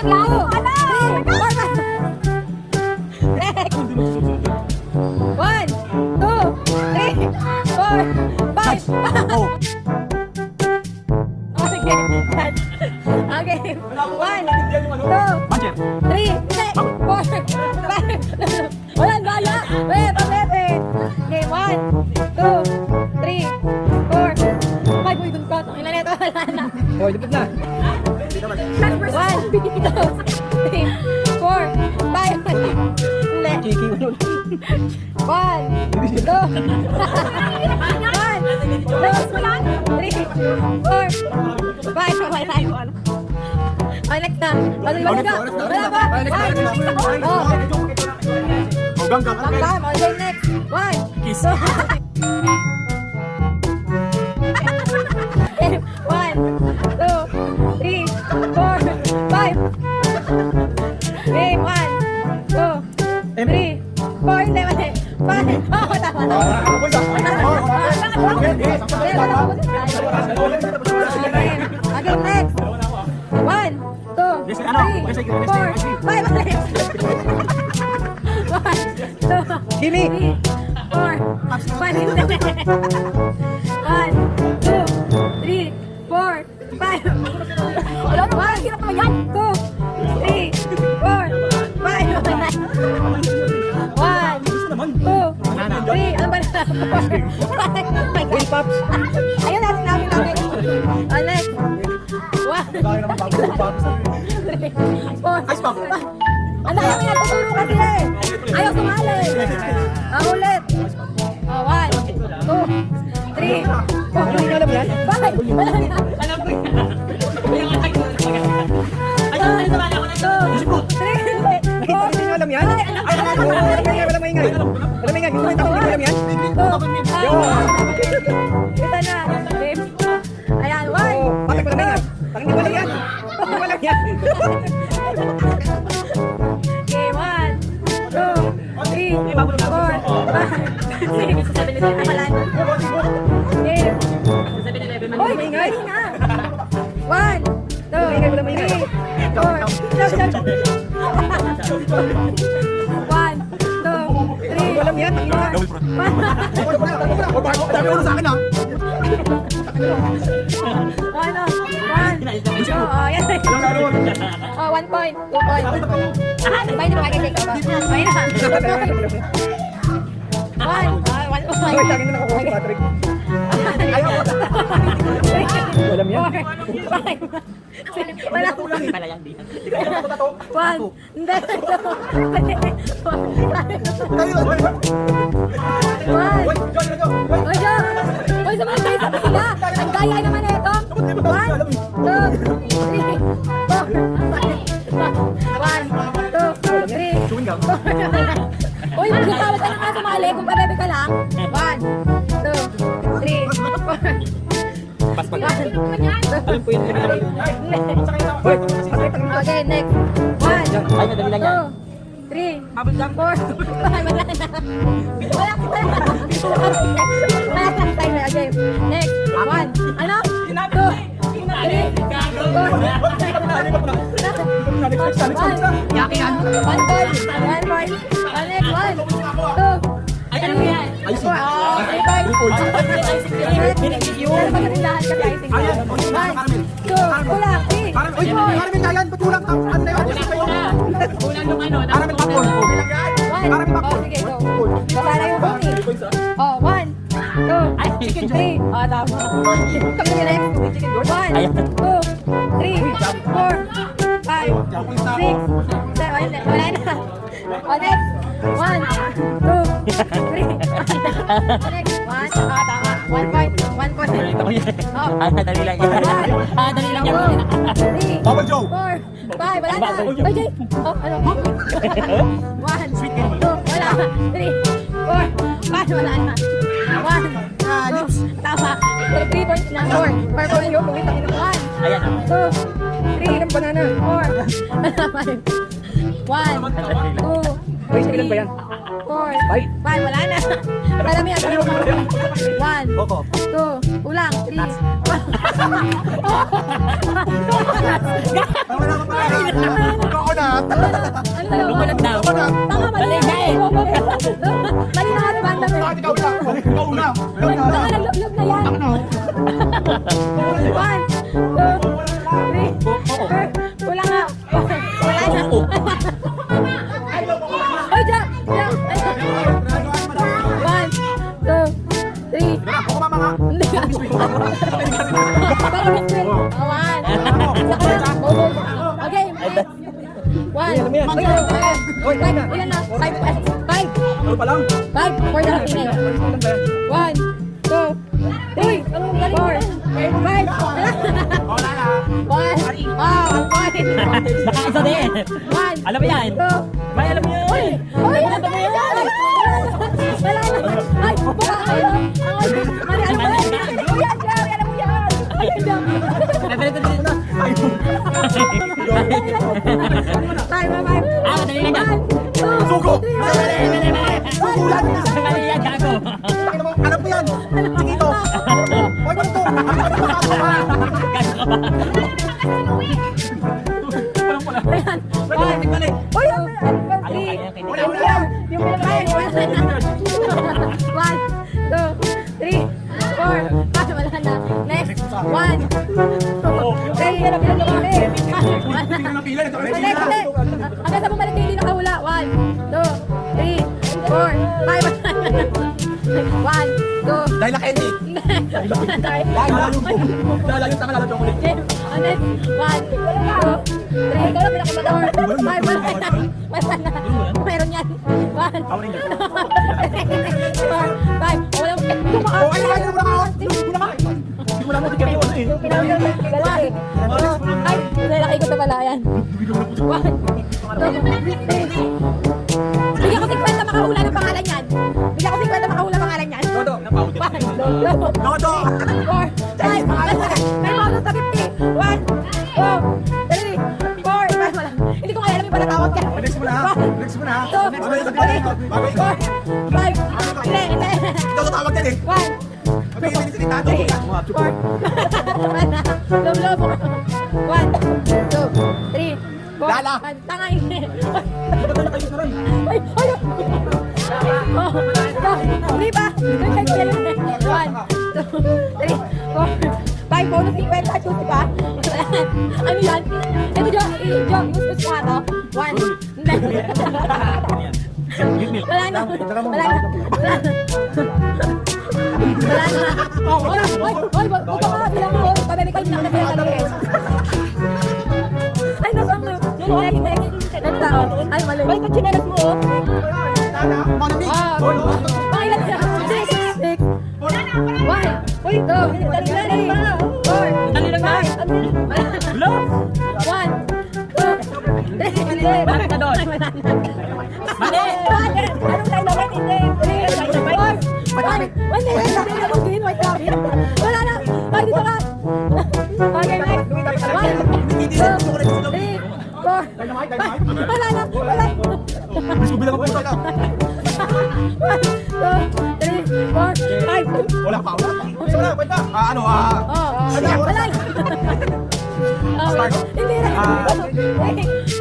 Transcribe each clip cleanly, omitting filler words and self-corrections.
Go! Next! 1, 2, 3, 4, 5. Oh. Okay, okay. 1, 2, Puncher. 3, 4, 5. Walang bala. Wait, pamete. Okay, 1, 2, 3, 4, 5. Uy, dun ko. Ang ilan ito, wala na. Oh, lupit na. 1, 2, 3, 4, 5. Uli. Chiki, ano? 1, 2, 3, 4, 5. Okay, next na. Wala ka. Wala pa. Oh. Oh, gang. Okay, next. 1, Kiss. 2, 3, 4, 5. Okay, 1, 2, 3, 4. Hindi, mali. 5. Oh, tama na. Okay, next. 1, 2, 3, 4, 5. 1, 2, Kimi. 4, 5. 1, 2, 3, 4, 5. Wala naman. Hirap naman yan. 2, 3, 4, 5. 1, 2, 3. Ano ba na? 4, 5. Will Pops. Ayun na, sinabi namin. Next. 1, 3, 4. Ice Pop. Ano ayaw niya? Tuturo kasi eh. Ayaw sumali. Ulit. 1, 2, 3, 4. Hindi nyo alam yan? 5. Wala na. Alam ko yan. Ayun, naman ako na. 2, 3, 4. Hindi nyo alam yan? Wala maingay. Wala maingay. Hindi nyo alam yan? Kita na. Game. Ayan, 1. Oh, bakit wala maingay? Parang hindi mo alam yan. Hindi mo alam yan. Okay, 1, 2, 3, 4, 5, 6, 7, 8. Wala na. Game. Hoy, maingay na. 1, 2, 3, 4. 1, 2, 3, Walang yan. 4. Dami ulo sa akin, ha? Ano? 1. Yan. 1 point. 2 point. Sabay na makikita ka ba? Sabay na. 1 Hoy, point. sa akin na nakukuha si Patrick. Walang yan. 4, 5, wala. Pala yan, di. 1. Hindi. 1. Oy, Joe! Oy, sabay sa pila! Ang gaya naman na ito! 1, 2, 3, 4, 1, 2, 3, 4. Uy, magkatawad ka na nga sumali kung pabebe ka lang. 1, 2, 3, 4. Paspas. Alam ko yun. Hoy, Patrick, Okay, next. 1, Ay, madali lang yan. 2, 3, 4, 5. Wala na. Wala na timer. Okay, next. 1, ano? 2, 3, 4. 1 point. 1 point. Next, 1, 2, Ay, ano yan? 3, 4. 3 points. Pero magkatindahan ka guys. 1, 2, kulang. 3, 4. Karamin na yan. Ba't kulang ka? Ano na yun? Unang nung ano. Karamin popcorn. Sige, go. Babala yung bumi. 1, 2, 3. Tama. Kami ni next. 1, 2, 3, 4, 5, 6, 7. Wala na. Next. 1, 2, 3. Next. 1. Tama. 1 point. 1 point. Ah, dali lang yan. Ah, dali lang yan. 3, Bubble Joe. 4, 5. Wala na. Oy, Jay. Ano? 1, 2, wala. 3, 4, 5. Wala na. 1, tama. 3 points na. 4. 4 points yung pumita. 1, Ayan. 2, 3, Banana. 4, 5, 1, 2, Hoy, sa ilan ba yan? 4, 5. Wala na. Alam mo yan. 1, Coco. 2, kulang. 3, Wala ka pala. Coconut. Ano talaga? Coconut daw. Tama, mali. Mali siya eh. Mali na nga banda mo. Bakit ikaw na? Ikaw na. Tama, naglog na yan. 1, 2, 3, 4. Wala nga. Wala na. Ay, Jack! Jack! 1, 2, 3. Ako mama nga. Hindi ka. Baka biscuit. 1. Okay. 1. Ilan na? 5. Ano pa lang? 5 for the finish. 1, 2, 3, 4, 5. Wala na. 1. Ang point. Baka isa din. 1. Alam mo yan. 2. May alam mo yan. Uy! Uy! Ano ba yan? Wala na! Ay! Baka kayo! Mali! Alam mo yan! Alam mo yan! Jerry! Alam mo yan! Ay! Time! Madali lang yan. 1, 2, Sugo! 3, Sugulan na! Mali yan, gago. Alam ko yan! Tingito! Huwag mo ito! Gago ka ba? Ayan! 1, Uy! Yung One, two, three, four, five. Wala na. Next. 1, 2, 3. Yan ang pinag kami. Next. Hanggang sa bumalik kayo, hindi nakahula. 1, 2, 3, 4, 5. 1, 2. Dahil na candy! Dahil na yung tanga lalabang ulit. 1, 2, 3, 4, 5. Wala na. Meron yan. 1, 2, 3, 4, 5. Wala mo. Oh, ay, ay, wala ka! Hindi mo na ka! Hindi mo na mo, tigyan mo ano eh. Ay, lalaki ko na pala yan. 1, 2, 3. Bigyan ko 50 makahula ng pangalan yan. Bigyan ko 50 makahula pangalan yan. 1, 2, 3, 4, 5. May bonus sa 50. 1, 2, 3, 4, 5. Wala. Hindi ko kaya alam yung palatawag ka. Next mo na ha! Next mo na ha! 2, 3, 4, 5. Hindi. Ikaw tatawag yan eh! 1, Mabigyan din si Tito! 4. Lobo. 1, 2, 3, 4. Lala. Tanga yun. Ay, ay. Oh, hindi pa. Nagkay ko yan. 1, 2, 3, 4, 5. Bonus 50. Choose pa. Ano yan? Ito, Jo. Use ko ito. 1. Wala na. Wala na. Wala na. Oh, wala. Oy, buto ka. Bilang mo. Pabebe kayo na pinagkaliit. Ay, nasaan mo? Ay, mali. Ay, kachinelas mo. Pangilan siya. 6, 1, 2, 3, 4, 5. Hello? 1, 2, 3, Bakit ka doon? Mali! Anong tayo naman? Hindi. 3, 4, 5. Wala na. Ay, dito ka. Okay, next. 1, 2, 3, 4, 5. Wala na. Wala. Bilis ko bilang ako ito. 1, 2, 3, 4, 5. Wala pa, wala pa. Gusto mo na, pwede ba? Ano, Wala. Hindi na. 3,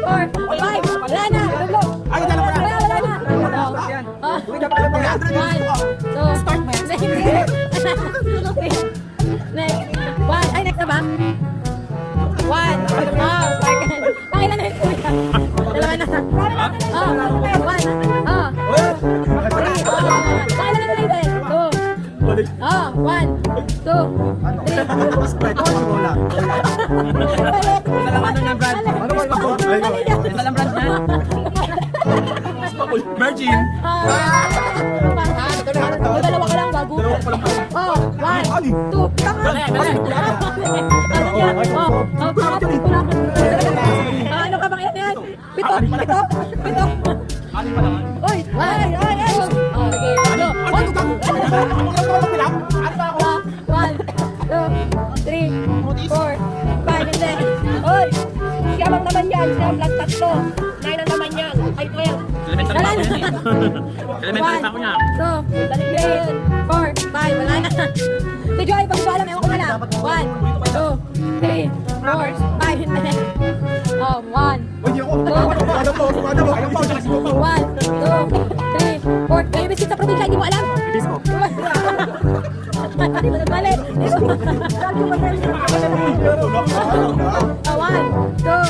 4, 5. Wala na. Dublo. Ay, dala mo na. Wala na. 1, 2, 3. Next. 1. Ay, next na ba? 1. Pangilan na yung kuya. Dalawa na. 1. Pangilan na yung kuya. 2. 1, 2, 3. Sprite, wala. Ano ng brand? Ano lang brand niya? Virgin. Dalawa ka lang, bago. 1, 2. Tanga. Ano ka bang yan? Pito. Oy, ay. Okay. Ano? 1, 2, 3, 4, 5. Hindi. Oy, siyamang naman yan. Siyam lang 3. 9 ang naman yan. Ay, 12. Elementary pa ako yan eh. Elementary pa ako niya. 1, 2, 3, 4, 5. Wala na. Si Joy, pag alam, ewan ko na lang. 1, One, two,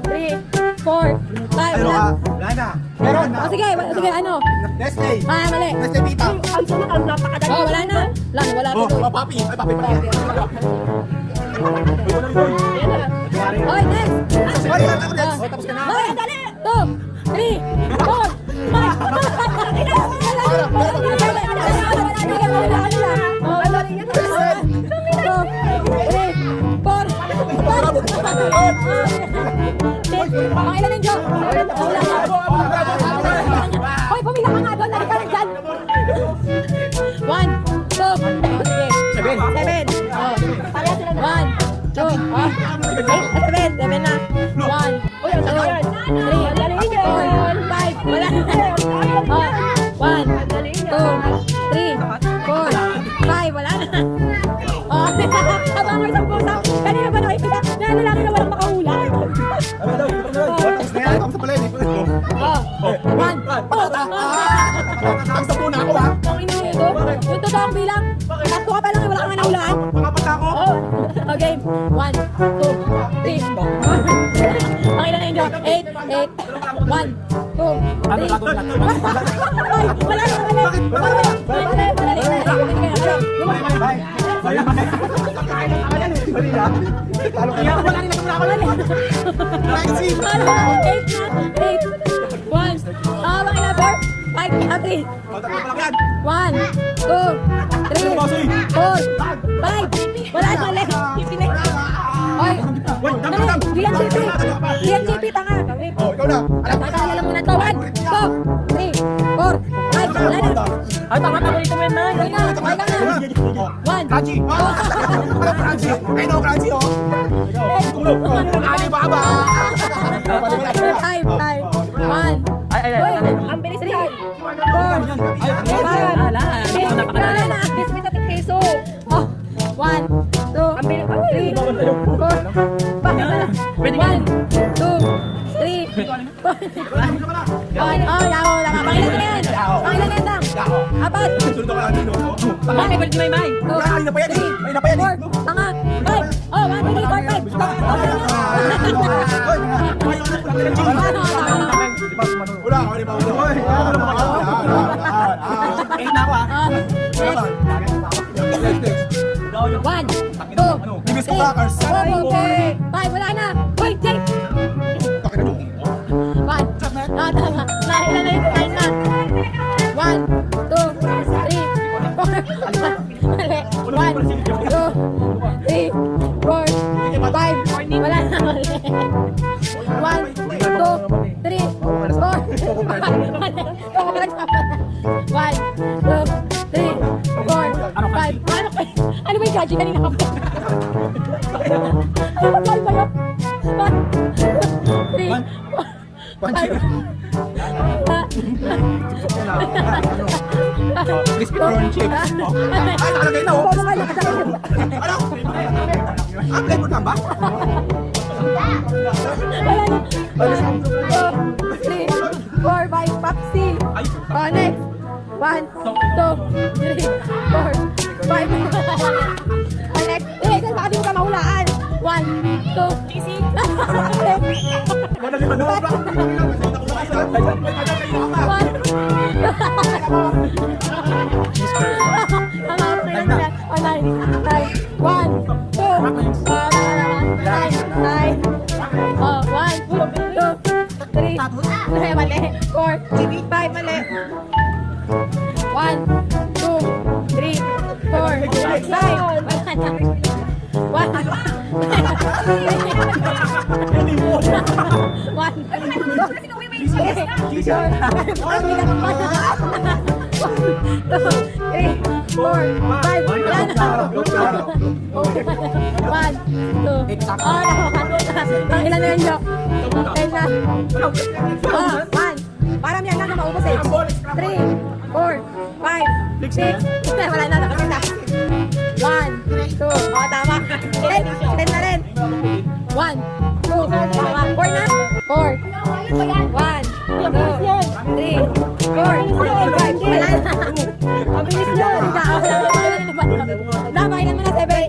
three, four, five. Ano ka? Wala na. Meron na. Oh, sige, ano? Nestle. Mali. Nestle Vita. Oh, wala na. Wala Oh, tuloy. papi. Ay, papi. Okay, next. Ay, ako next. Oh, tapos ka na. Okay, dali. 2, 3, 4. Pangilan ng joke. Hoy, pumila ka nga doon. Lagi ka lang dyan. 1, 2. Sige. 7. Oh. 1, 2. Oh. 7 na. 1, 2, 3, 4, 5. Wala na. Oh. 1, 2, 3, 4, 5. Wala na. Oh. Habang may 10 sa. Kanina ba nakikita? Na lalaki na walang makahula. Tapos na yan. Tapos na pala yun. Oh. 1. Oh. Tapos na po na ako, ha? Ang ina nito. Yung totoong bilang. Tatlo ka pa lang. Wala kang nahulaan. Makapata ako. Oh. Okay. 1, 2, 3. Ang ilan na yun dyan? 8. 1, 2, 3. Wala na. Talo ka na. Wala rin ako na. 1, 2, 3, 4, 5. Wala na ulit. Oy, DNCP, tanga. Oh, ikaw na. Tataalala mo na to. 1, 2, 3, 4, 5. Wala na. Ay, tama dito mo yan, Nay. Wala na. Wala na. 1, Crunchy. Alam, Crunchy. I know, Crunchy, oh. Ani ba ba? 5, 1. Ay, Ang bilis rin. 4, 5. Ala, Wala na. 1, 2, 3, 4, 5. 1, 2, 3, 4. Oh, yaw. Pangilan na yan. Pangilan na yan lang. 4. Sunod ako lang dito. Bakit ba di may may? 2, Ay, na pa yan, eh. Ay, na pa yan, eh. 4. Tanga. 5. Oh, 1, 2, 3, 4, 5. Wala, wala pa ako. Eh, na ako ah. One, two, three, 4, 5. Wala na. Hoy, Jake. 1. Ah, tama. Nahilan na yung kain na. 1, 2, 3, 4. Mali. 1, 2, 3, 4, 5. Wala na. Mali. 1, 2, 3, 4, 5. Mali. 1, 2, 3, 4, 5. Ano ba yung gaji kanina ka po? Ano ba tayo ba yun? 1, 2, 3, 4. Crispy prawn chips. Ay, nakalagay na, oh. Ano? Ah, flavor lang ba? Wala na. 1, 2, 3, 4, 5. Papsi. Oh, next. 1, 2, 3, 4, 5. Oh, next. Next, baka di mo ka mahulaan. 1, 2, easy. Wala naman, no? Ilan na yun, Jo? 10 na. Oh, 1. Parang yan na maubos eh. 3, 4, 5, 6. Wala na, nakakita. 1, 2. Oh, tama. 10 na rin. 1, 2, tama. 4 na. 4. 1, 2, 3, 4, 5. Wala na. Ang bilis yun. Tama, ilan mo na 7.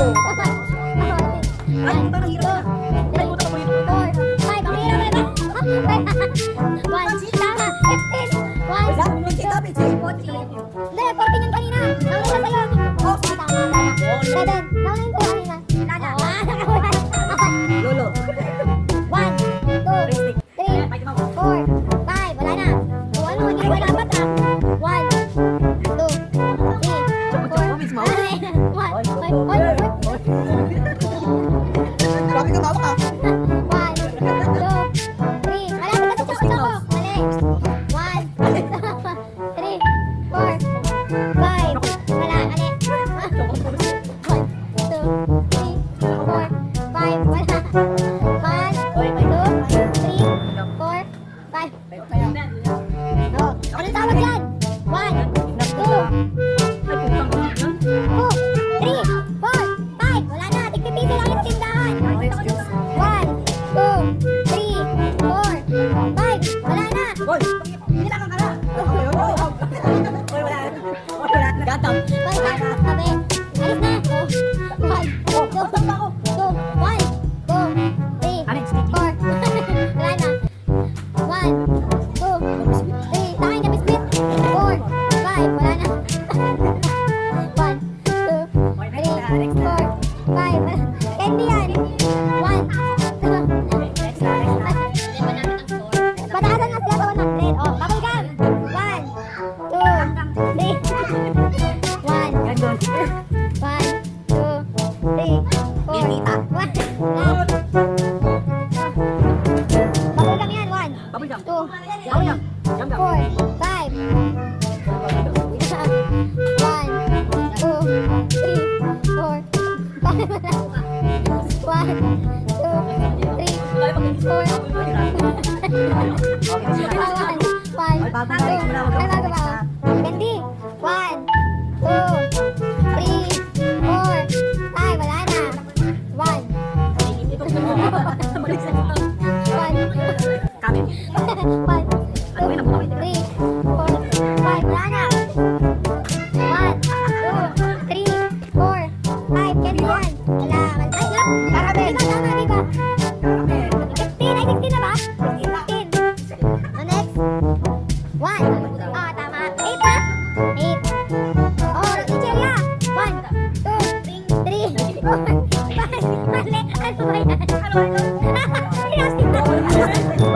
Ay, puta, nahirap na. Ay, puta, nahirap na. 5, ang hirap na ba? 1, tama, 15, 1, Wala, Pichi, ito, Pichi. 14. Hindi, 14 yung kanina. Nauna na sa'yo. Oh, tama, tama. 7, nauna yung sa'yo kanina. Tama. Nakawala. Lolo. 1, 2, 3, 4, 5. Wala na. O ano, hindi ko dapat ah. 1, 2, 3, 4. Ay, 1. Grabe ka, bawa ka. 1, 2, 3. Malapit na sa choco. Mali. 1, 3, 4, 5. Wala, mali. 1, 2, 3, 4, 5. Wala. 1, 2, 3, 4, 5. Oh, anong tawag yan? 1, 2, 3, 4, 5. Wala na. Tigpipisi lang yung tindahan. 1, 2, 3, 4, 5. Wala na. Hoy, kailangan ka na. Hoy, wala na. Hoy, wala na. Gatang. Wala na. Sabi. Alis na. 1, 2, 1, 2, 3, 4. Wala na. 1, 2, 3. Tama niya biscuit. 4, 5. Wala na. 1, 2, 3, 4, 5. Candy yan. 1, 2, pataasan nga sila sa 100. Oh, bubble gum. 1, 2, 3. 1, 2, 3, 4. 1. Bubble gum yan. 1, Bubble gum. 2, Bubble gum. 3, Mali, ano ba yan? Ano ba yan?